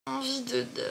Envie de deuil.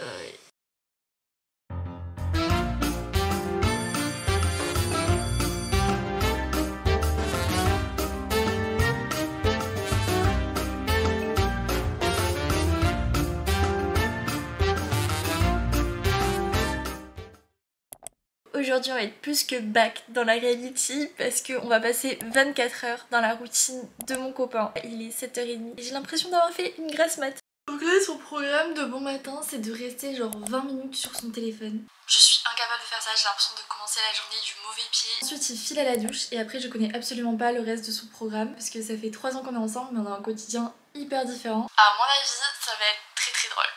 Aujourd'hui on va être plus que back dans la reality parce qu'on va passer 24 heures dans la routine de mon copain. Il est 7h30 et j'ai l'impression d'avoir fait une grasse mat. Donc là son programme de bon matin c'est de rester genre 20 minutes sur son téléphone. Je suis incapable de faire ça, j'ai l'impression de commencer la journée du mauvais pied. Ensuite il file à la douche et après je connais absolument pas le reste de son programme parce que ça fait 3 ans qu'on est ensemble mais on a un quotidien hyper différent. À mon avis ça va être très très drôle.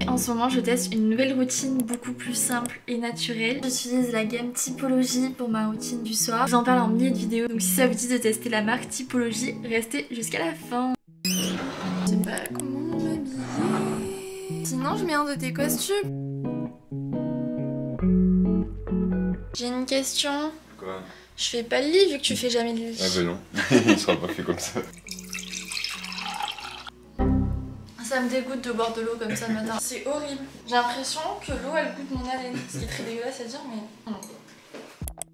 En ce moment je teste une nouvelle routine beaucoup plus simple et naturelle. J'utilise la gamme Typologie pour ma routine du soir. J'en parle en milliers de vidéos, donc si ça vous dit de tester la marque Typologie, restez jusqu'à la fin. Je sais pas comment m'habiller. Sinon je mets un de tes costumes. J'ai une question. Quoi? Je fais pas le lit vu que tu fais jamais le lit. Ah bah non, il sera pas fait comme ça. Ça me dégoûte de boire de l'eau comme ça le matin. C'est horrible. J'ai l'impression que l'eau elle goûte mon haleine. Ce qui est très dégueulasse à dire mais...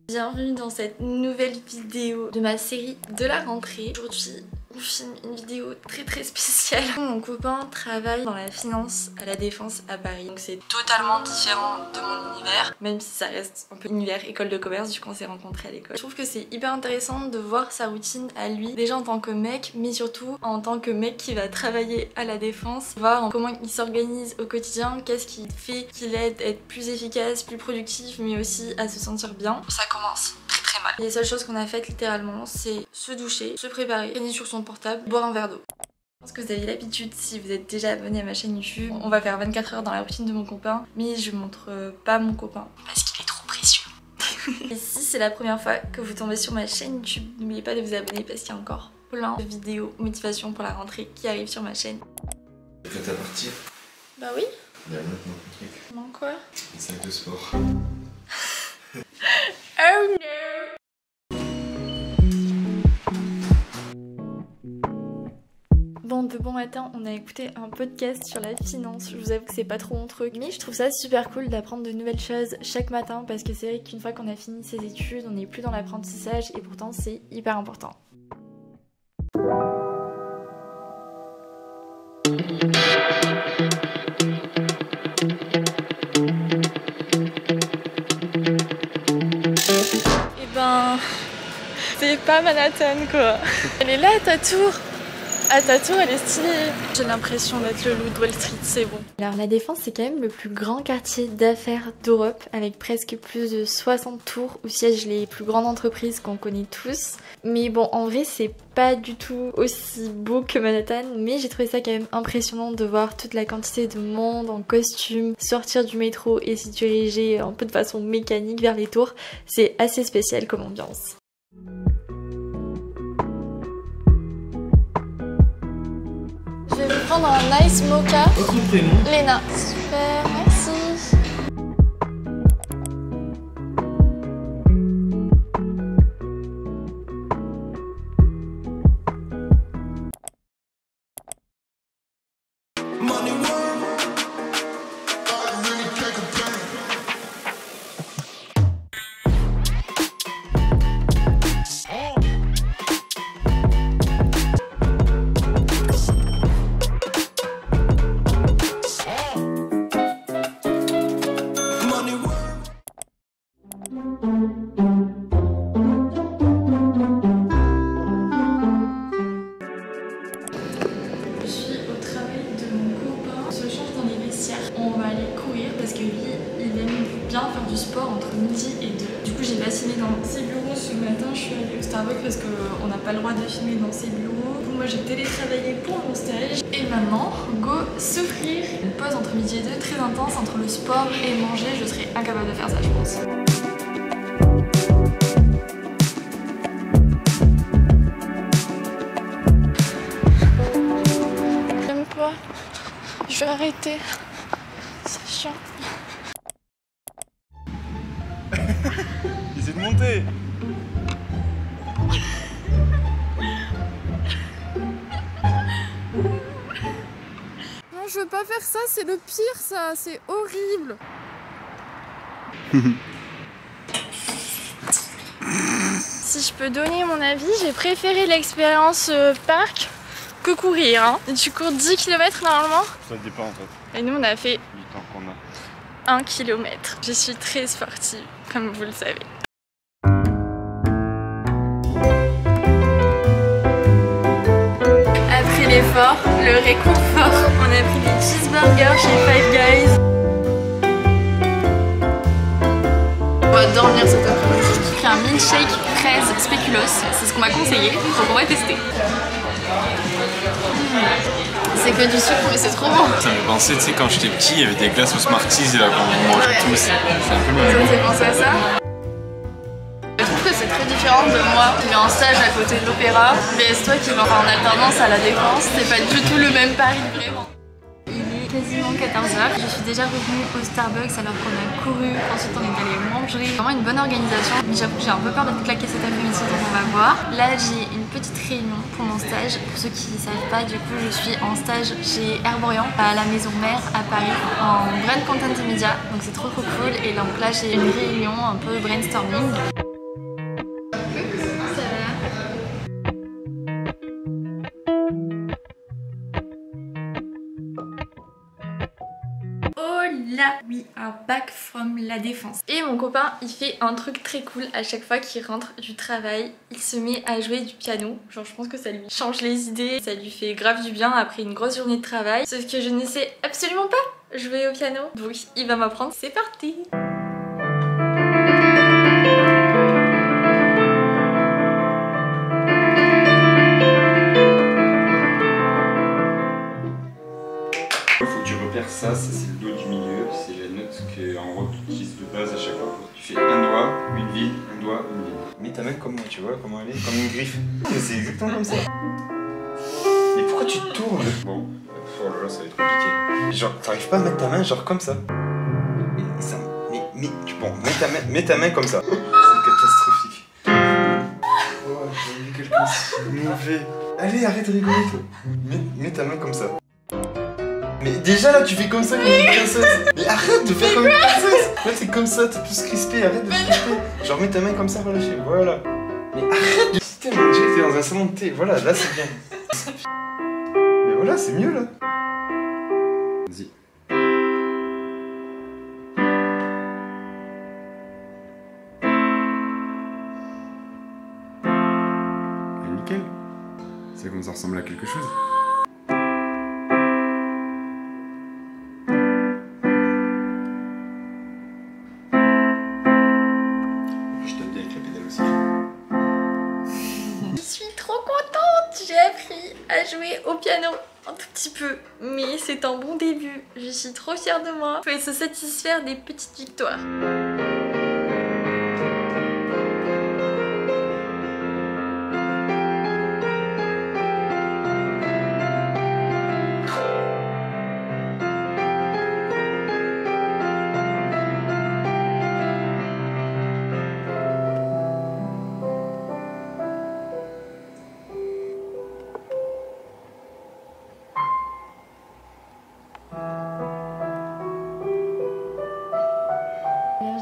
Bienvenue dans cette nouvelle vidéo de ma série de la rentrée. Aujourd'hui on filme une vidéo très spéciale. Mon copain travaille dans la finance à la Défense à Paris. Donc c'est totalement différent de mon univers. Même si ça reste un peu univers école de commerce du coup on s'est rencontrés à l'école. Je trouve que c'est hyper intéressant de voir sa routine à lui. Déjà en tant que mec mais surtout en tant que mec qui va travailler à la Défense. Voir comment il s'organise au quotidien. Qu'est-ce qui fait qu'il aide à être plus efficace, plus productif mais aussi à se sentir bien. Ça commence très mal. Les seules choses qu'on a faites littéralement c'est se doucher, se préparer, gagner sur son portable, boire un verre d'eau. Je pense que vous avez l'habitude si vous êtes déjà abonné à ma chaîne YouTube. On va faire 24 heures dans la routine de mon copain mais je montre pas mon copain parce qu'il est trop précieux. Et si c'est la première fois que vous tombez sur ma chaîne YouTube, n'oubliez pas de vous abonner parce qu'il y a encore plein de vidéos motivation pour la rentrée qui arrivent sur ma chaîne. T'es prête à partir? Bah oui. Il y a un autre truc. Non quoi? Une salle de sport. Oh no! Bon, de bon matin, on a écouté un podcast sur la finance. Je vous avoue que c'est pas trop mon truc, mais je trouve ça super cool d'apprendre de nouvelles choses chaque matin parce que c'est vrai qu'une fois qu'on a fini ses études, on n'est plus dans l'apprentissage et pourtant c'est hyper important. Et ben, c'est pas Manhattan quoi. Elle est là ta tour. Ah ta tour elle est stylée. J'ai l'impression d'être le loup de Wall Street, c'est bon. Alors la Défense c'est quand même le plus grand quartier d'affaires d'Europe avec presque plus de 60 tours où siègent les plus grandes entreprises qu'on connaît tous. Mais bon en vrai c'est pas du tout aussi beau que Manhattan mais j'ai trouvé ça quand même impressionnant de voir toute la quantité de monde en costume sortir du métro et s'y diriger un peu de façon mécanique vers les tours. C'est assez spécial comme ambiance. Je vais vous prendre un ice mocha. Votre prénom? Léna. Super, merci. On va aller courir parce que lui il aime bien faire du sport entre midi et 2. Du coup j'ai bassiné dans ses bureaux ce matin, je suis allée au Starbucks parce qu'on n'a pas le droit de filmer dans ses bureaux. Du coup moi j'ai télétravaillé pour mon stage et maintenant go souffrir. Une pause entre midi et 2 très intense entre le sport et manger, je serais incapable de faire ça je pense. J'aime pas, je vais arrêter. C'est chiant. Essaye de monter. Non, je veux pas faire ça, c'est le pire ça, c'est horrible. Si je peux donner mon avis, j'ai préféré l'expérience parc que courir. Hein. Tu cours 10 km normalement? Ça dépend en fait. Et nous on a fait Du temps qu'on a. 1 km. Je suis très sportive, comme vous le savez. Après l'effort, le réconfort. On a pris des cheeseburgers chez Five Guys. On va dormir cet après-midi. J'ai pris un milkshake fraise spéculoos. C'est ce qu'on m'a conseillé, donc on va tester. C'est que du sucre, mais c'est trop bon. Ça me fait penser, tu sais, quand j'étais petit, il y avait des glaces aux Smarties là, qu'on mangeait tous. C'est un peu le même. Ça fait penser à ça. Je trouve que c'est très différent de moi qui vais en stage à côté de l'opéra. Mais toi qui vas en alternance à la Défense, c'est pas du tout le même Paris, vraiment. Il est quasiment 14h. Je suis déjà revenue au Starbucks alors qu'on a couru. Ensuite, on est allé manger. Vraiment une bonne organisation. Mais j'avoue que j'ai un peu peur d'être claquée cet après-midi, donc on va voir. Là, j'ai une petite réunion pour mon stage. Pour ceux qui ne savent pas, du coup, je suis en stage chez Herborian à la maison mère à Paris en brand content et media. Donc c'est trop cool. Et donc là, j'ai une réunion un peu brainstorming. Là, oui, un back from la Défense. Et mon copain, il fait un truc très cool à chaque fois qu'il rentre du travail. Il se met à jouer du piano. Genre, je pense que ça lui change les idées. Ça lui fait grave du bien après une grosse journée de travail. Sauf que je ne sais absolument pas jouer au piano. Donc, il va m'apprendre. C'est parti! Ça c'est le do du milieu, c'est la note que en gros tu utilises de base à chaque fois. Tu fais un doigt, une ville, un doigt, une ville. Mets ta main comme moi, tu vois comment elle est, comme une griffe. C'est exactement comme ça. Mais pourquoi tu tournes? Bon, oh là là, ça va être compliqué. Genre, t'arrives pas à mettre ta main genre comme ça. Mets ta main comme ça. C'est catastrophique. Oh, j'ai vu quelqu'un se mauvais. Allez, arrête de rigoler toi. Mets ta main comme ça. Mais déjà là tu fais comme ça comme une princesse. Mais arrête de faire comme une princesse. Là c'est comme ça, t'es plus crispé, arrête de te crisper. Genre mets ta main comme ça, relâchez, voilà. Mais arrête de citer, on dirait que t'es dans un salon de thé, voilà, là c'est bien. Mais voilà, c'est mieux là. Vas-y. Nickel. C'est comme ça ressemble à quelque chose. J'ai appris à jouer au piano un tout petit peu, mais c'est un bon début. Je suis trop fière de moi. Il faut se satisfaire des petites victoires.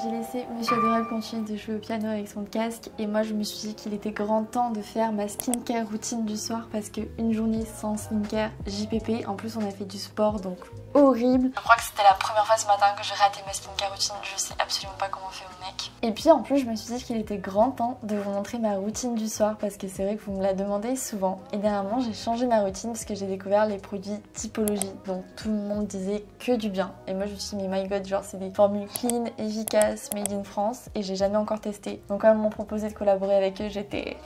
J'ai laissé Monsieur Adorable continuer de jouer au piano avec son casque et moi je me suis dit qu'il était grand temps de faire ma skincare routine du soir parce qu'une journée sans skincare JPP, en plus on a fait du sport donc horrible. Je crois que c'était la première fois ce matin que j'ai raté ma skincare routine, je sais absolument pas comment on fait au mec. Et puis en plus je me suis dit qu'il était grand temps de vous montrer ma routine du soir parce que c'est vrai que vous me la demandez souvent et dernièrement j'ai changé ma routine parce que j'ai découvert les produits Typologie dont tout le monde disait que du bien et moi je me suis dit mais my god, genre c'est des formules clean, efficaces, made in France et j'ai jamais encore testé. Donc quand ils m'ont proposé de collaborer avec eux, j'étais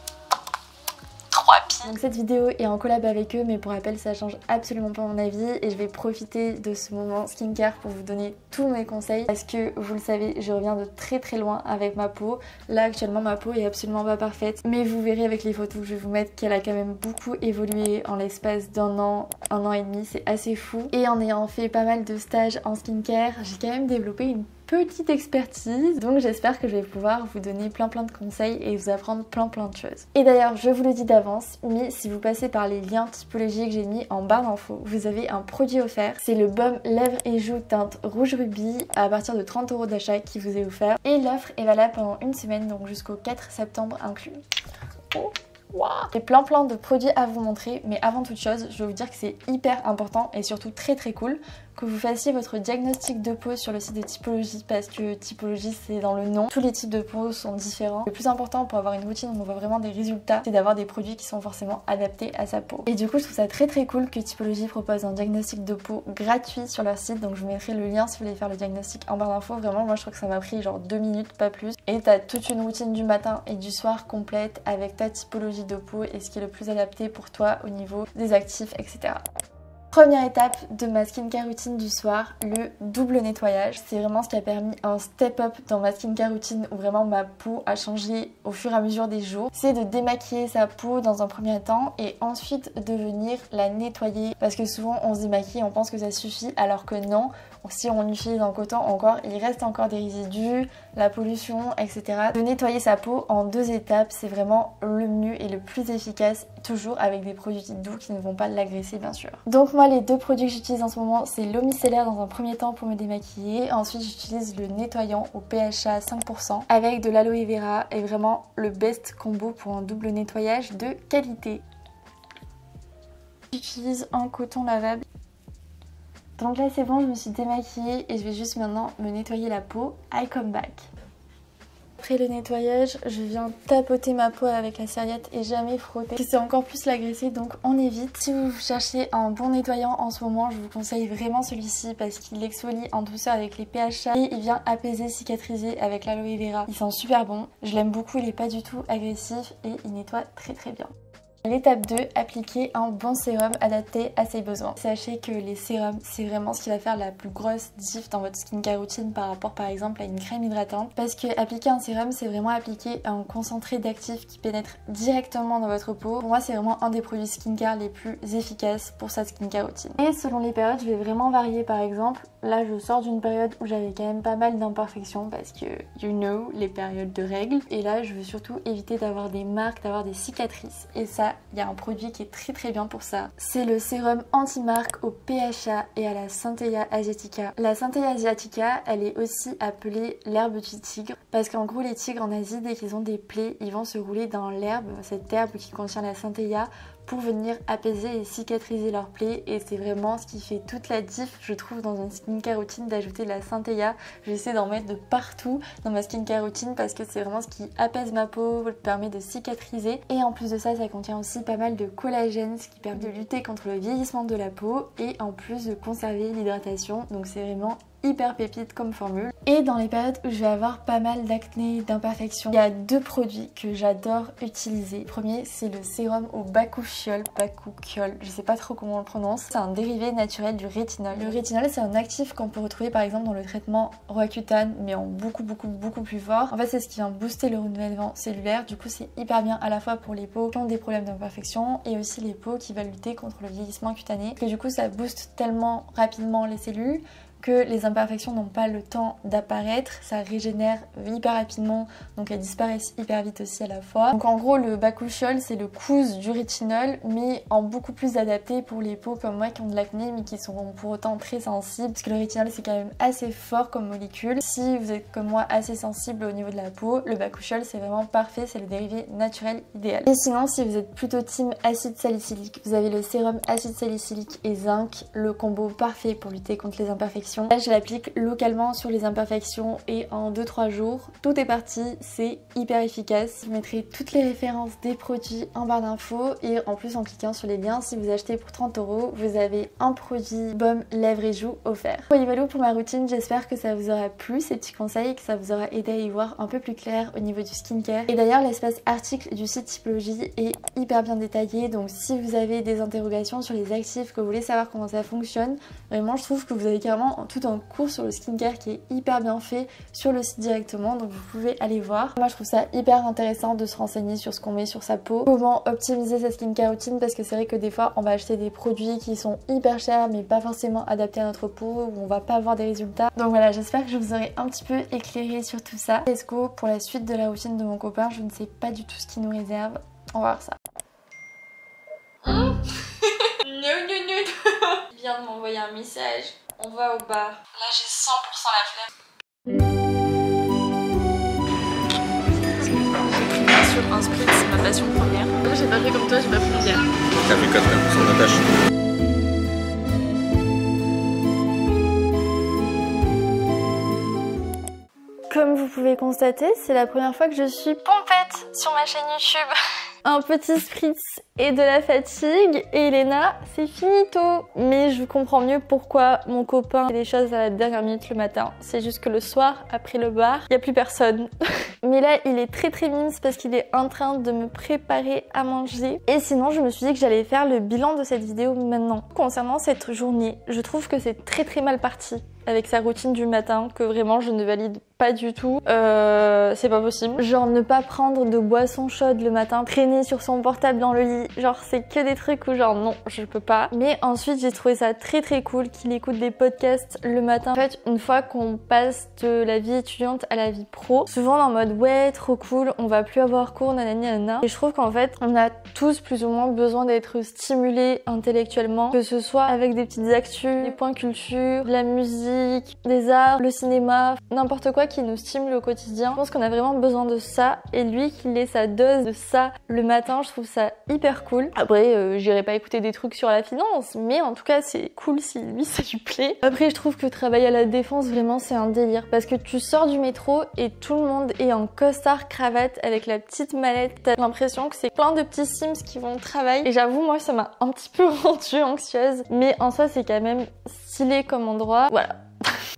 trop happy. Donc cette vidéo est en collab avec eux, mais pour rappel ça change absolument pas mon avis et je vais profiter de ce moment skincare pour vous donner tous mes conseils parce que vous le savez, je reviens de très loin avec ma peau. Là actuellement ma peau est absolument pas parfaite, mais vous verrez avec les photos que je vais vous mettre qu'elle a quand même beaucoup évolué en l'espace d'un an et demi, c'est assez fou. Et en ayant fait pas mal de stages en skincare, j'ai quand même développé une petite expertise, donc j'espère que je vais pouvoir vous donner plein de conseils et vous apprendre plein de choses. Et d'ailleurs je vous le dis d'avance, mais si vous passez par les liens typologiques que j'ai mis en barre d'infos, vous avez un produit offert, c'est le baume lèvres et joues teinte rouge rubis à partir de 30 € d'achat qui vous est offert, et l'offre est valable pendant une semaine, donc jusqu'au 4 septembre inclus. Oh. Wow. J'ai plein de produits à vous montrer, mais avant toute chose je vais vous dire que c'est hyper important et surtout très cool que vous fassiez votre diagnostic de peau sur le site de Typologie, parce que Typologie c'est dans le nom, tous les types de peau sont différents. Le plus important pour avoir une routine où on voit vraiment des résultats, c'est d'avoir des produits qui sont forcément adaptés à sa peau. Et du coup je trouve ça très cool que Typologie propose un diagnostic de peau gratuit sur leur site, donc je vous mettrai le lien si vous voulez faire le diagnostic en barre d'infos. Vraiment moi je trouve que ça m'a pris genre 2 minutes, pas plus, et t'as toute une routine du matin et du soir complète avec ta typologie de peau et ce qui est le plus adapté pour toi au niveau des actifs, etc. Première étape de ma skincare routine du soir, le double nettoyage. C'est vraiment ce qui a permis un step up dans ma skincare routine où vraiment ma peau a changé au fur et à mesure des jours. C'est de démaquiller sa peau dans un premier temps et ensuite de venir la nettoyer, parce que souvent on se démaquille, on pense que ça suffit alors que non. Si on utilise un coton encore, il reste encore des résidus, la pollution, etc. De nettoyer sa peau en 2 étapes, c'est vraiment le mieux et le plus efficace, toujours avec des produits doux qui ne vont pas l'agresser bien sûr. Donc moi les 2 produits que j'utilise en ce moment, c'est l'eau micellaire dans un premier temps pour me démaquiller, ensuite j'utilise le nettoyant au PHA 5% avec de l'aloe vera, et vraiment le best combo pour un double nettoyage de qualité. J'utilise un coton lavable. Donc là c'est bon, je me suis démaquillée et je vais juste maintenant me nettoyer la peau. I come back. Après le nettoyage, je viens tapoter ma peau avec la serviette et jamais frotter, c'est encore plus l'agresser, donc on évite. Si vous cherchez un bon nettoyant en ce moment, je vous conseille vraiment celui-ci parce qu'il exfolie en douceur avec les PHA et il vient apaiser, cicatriser avec l'aloe vera. Il sent super bon, je l'aime beaucoup, il n'est pas du tout agressif et il nettoie très bien. L'étape 2, appliquer un bon sérum adapté à ses besoins. Sachez que les sérums, c'est vraiment ce qui va faire la plus grosse diff dans votre skincare routine par rapport par exemple à une crème hydratante. Parce que appliquer un sérum, c'est vraiment appliquer un concentré d'actifs qui pénètre directement dans votre peau. Pour moi, c'est vraiment un des produits skincare les plus efficaces pour sa skincare routine. Et selon les périodes, je vais vraiment varier. Par exemple, là je sors d'une période où j'avais quand même pas mal d'imperfections parce que you know, les périodes de règles. Et là, je veux surtout éviter d'avoir des marques, d'avoir des cicatrices. Et ça, il y a un produit qui est très bien pour ça. C'est le sérum anti-marque au PHA et à la Centella asiatica. La Centella asiatica, elle est aussi appelée l'herbe du tigre parce qu'en gros les tigres en Asie, dès qu'ils ont des plaies, ils vont se rouler dans l'herbe, cette herbe qui contient la Centella, pour venir apaiser et cicatriser leurs plaies, et c'est vraiment ce qui fait toute la diff je trouve dans une skincare routine, d'ajouter de la Centella. J'essaie d'en mettre de partout dans ma skincare routine parce que c'est vraiment ce qui apaise ma peau, permet de cicatriser, et en plus de ça, ça contient aussi pas mal de collagène, ce qui permet de lutter contre le vieillissement de la peau et en plus de conserver l'hydratation, donc c'est vraiment hyper pépite comme formule. Et dans les périodes où je vais avoir pas mal d'acné, d'imperfections, il y a 2 produits que j'adore utiliser. Le premier, c'est le sérum au bakuchiol, je sais pas trop comment on le prononce. C'est un dérivé naturel du rétinol. Le rétinol, c'est un actif qu'on peut retrouver par exemple dans le traitement Roaccutane, mais en beaucoup plus fort. En fait, c'est ce qui vient booster le renouvellement cellulaire. Du coup, c'est hyper bien à la fois pour les peaux qui ont des problèmes d'imperfection et aussi les peaux qui veulent lutter contre le vieillissement cutané. Et du coup, ça booste tellement rapidement les cellules que les imperfections n'ont pas le temps d'apparaître, ça régénère hyper rapidement, donc elles disparaissent hyper vite aussi à la fois. Donc en gros, le bakuchiol, c'est le cousin du rétinol, mais en beaucoup plus adapté pour les peaux comme moi qui ont de l'acné mais qui sont pour autant très sensibles, parce que le rétinol c'est quand même assez fort comme molécule. Si vous êtes comme moi assez sensible au niveau de la peau, le bakuchiol c'est vraiment parfait, c'est le dérivé naturel idéal. Et sinon, si vous êtes plutôt team acide salicylique, vous avez le sérum acide salicylique et zinc, le combo parfait pour lutter contre les imperfections. Là, je l'applique localement sur les imperfections et en 2-3 jours, tout est parti, c'est hyper efficace. Je mettrai toutes les références des produits en barre d'infos et en plus en cliquant sur les liens, si vous achetez pour 30 €, vous avez un produit baume lèvres et joues offert. Voilà pour ma routine, j'espère que ça vous aura plu ces petits conseils, que ça vous aura aidé à y voir un peu plus clair au niveau du skincare. Et d'ailleurs, l'espace article du site Typologie est hyper bien détaillé, donc si vous avez des interrogations sur les actifs, que vous voulez savoir comment ça fonctionne, vraiment je trouve que vous avez carrément tout un cours sur le skincare qui est hyper bien fait sur le site directement, donc vous pouvez aller voir. Moi je trouve ça hyper intéressant de se renseigner sur ce qu'on met sur sa peau, comment optimiser sa skincare routine, parce que c'est vrai que des fois on va acheter des produits qui sont hyper chers mais pas forcément adaptés à notre peau, où on va pas avoir des résultats. Donc voilà, j'espère que je vous aurai un petit peu éclairé sur tout ça. Let's go pour la suite de la routine de mon copain. Je ne sais pas du tout ce qu'il nous réserve. On va voir ça. Non. Il vient de m'envoyer un message. On va au bar. Là j'ai 100% la flemme. Sur un spritz, c'est ma passion première. J'ai pas fait comme toi, j'ai pas pris une bière. T'as vu 80% de la tâche. Comme vous pouvez constater, c'est la première fois que je suis pompette sur ma chaîne YouTube. Un petit spritz et de la fatigue, et Elena, c'est finito. Mais je comprends mieux pourquoi mon copain fait des choses à la dernière minute le matin. C'est juste que le soir, après le bar, il n'y a plus personne. Mais là, il est très mimes parce qu'il est en train de me préparer à manger. Et sinon, je me suis dit que j'allais faire le bilan de cette vidéo maintenant. Concernant cette journée, je trouve que c'est très mal parti avec sa routine du matin, que vraiment je ne valide pas du tout. C'est pas possible. Genre ne pas prendre de boisson chaude le matin, traîner sur son portable dans le lit, genre c'est que des trucs où genre non, je peux pas. Mais ensuite j'ai trouvé ça très cool qu'il écoute des podcasts le matin. En fait, une fois qu'on passe de la vie étudiante à la vie pro, souvent en mode ouais trop cool, on va plus avoir cours nanani nanana. Et je trouve qu'en fait on a tous plus ou moins besoin d'être stimulés intellectuellement, que ce soit avec des petites actus, des points culture, de la musique, des arts, le cinéma, n'importe quoi qui nous stimule au quotidien. Je pense qu'on a vraiment besoin de ça, et lui qu'il ait sa dose de ça le matin, je trouve ça hyper cool. Après j'irai pas écouter des trucs sur la finance, mais en tout cas c'est cool si lui ça lui plaît. Après je trouve que travailler à la défense vraiment c'est un délire, parce que tu sors du métro et tout le monde est en costard cravate avec la petite mallette. T'as l'impression que c'est plein de petits Sims qui vont au travail, et j'avoue moi ça m'a un petit peu rendue anxieuse, mais en soi c'est quand même stylé comme endroit. Voilà.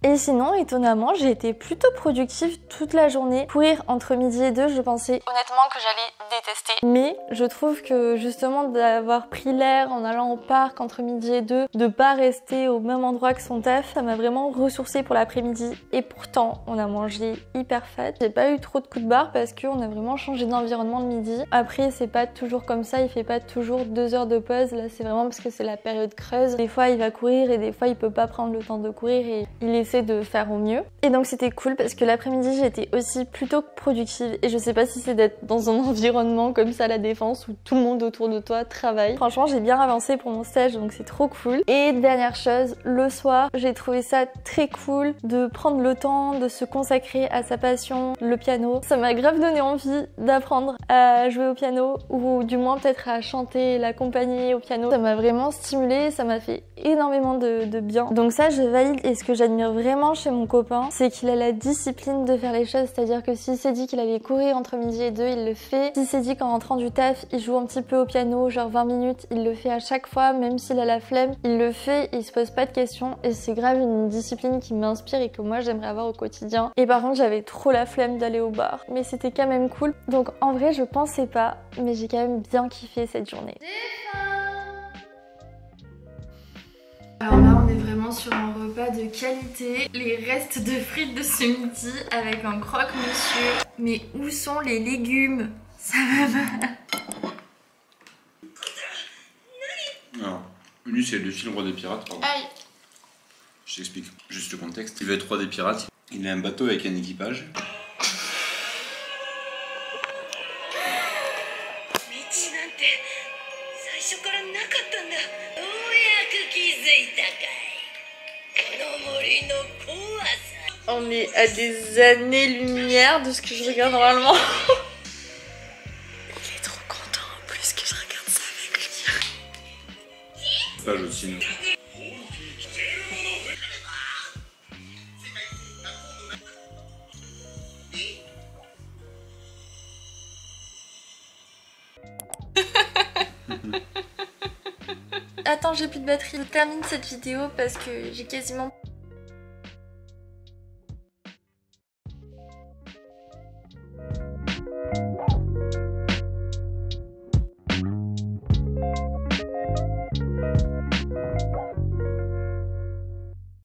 Et sinon, étonnamment, j'ai été plutôt productive toute la journée. Courir entre midi et 2, je pensais honnêtement que j'allais détester. Mais je trouve que justement d'avoir pris l'air en allant au parc entre midi et 2, de pas rester au même endroit que son taf, ça m'a vraiment ressourcée pour l'après-midi. Et pourtant, on a mangé hyper fat. J'ai pas eu trop de coups de barre parce qu'on a vraiment changé d'environnement le midi. Après, c'est pas toujours comme ça, il fait pas toujours 2 heures de pause. Là, c'est vraiment parce que c'est la période creuse. Des fois, il va courir et des fois, il peut pas prendre le temps de courir et il essaie de faire au mieux. Et donc c'était cool parce que l'après-midi j'étais aussi plutôt productive, et je sais pas si c'est d'être dans un environnement comme ça à la défense où tout le monde autour de toi travaille. Franchement j'ai bien avancé pour mon stage, donc c'est trop cool. Et dernière chose, le soir j'ai trouvé ça très cool de prendre le temps de se consacrer à sa passion, le piano. Ça m'a grave donné envie d'apprendre à jouer au piano, ou du moins peut-être à chanter, l'accompagner au piano. Ça m'a vraiment stimulée, ça m'a fait énormément de bien. Donc ça je valide, et ce que j'admire vraiment chez mon copain, c'est qu'il a la discipline de faire les choses, c'est-à-dire que s'il s'est dit qu'il allait courir entre midi et 2, il le fait. S'il s'est dit qu'en rentrant du taf, il joue un petit peu au piano, genre 20 minutes, il le fait à chaque fois, même s'il a la flemme, il le fait et il se pose pas de questions, et c'est grave une discipline qui m'inspire et que moi j'aimerais avoir au quotidien. Et par contre j'avais trop la flemme d'aller au bar, mais c'était quand même cool. Donc en vrai je pensais pas, mais j'ai quand même bien kiffé cette journée. Alors là on est vraiment sur un repas de qualité, les restes de frites de ce midi avec un croque-monsieur. Mais où sont les légumes? Ça va pas. Alors, lui c'est le film Roi des Pirates, pardon. Aïe. Je t'explique juste le contexte. Il veut être roi des pirates, il a un bateau avec un équipage. On est à des années-lumière de ce que je regarde normalement. Il est trop content en plus que je regarde ça avec lui. Page aussi. Attends, j'ai plus de batterie. Je termine cette vidéo parce que j'ai quasiment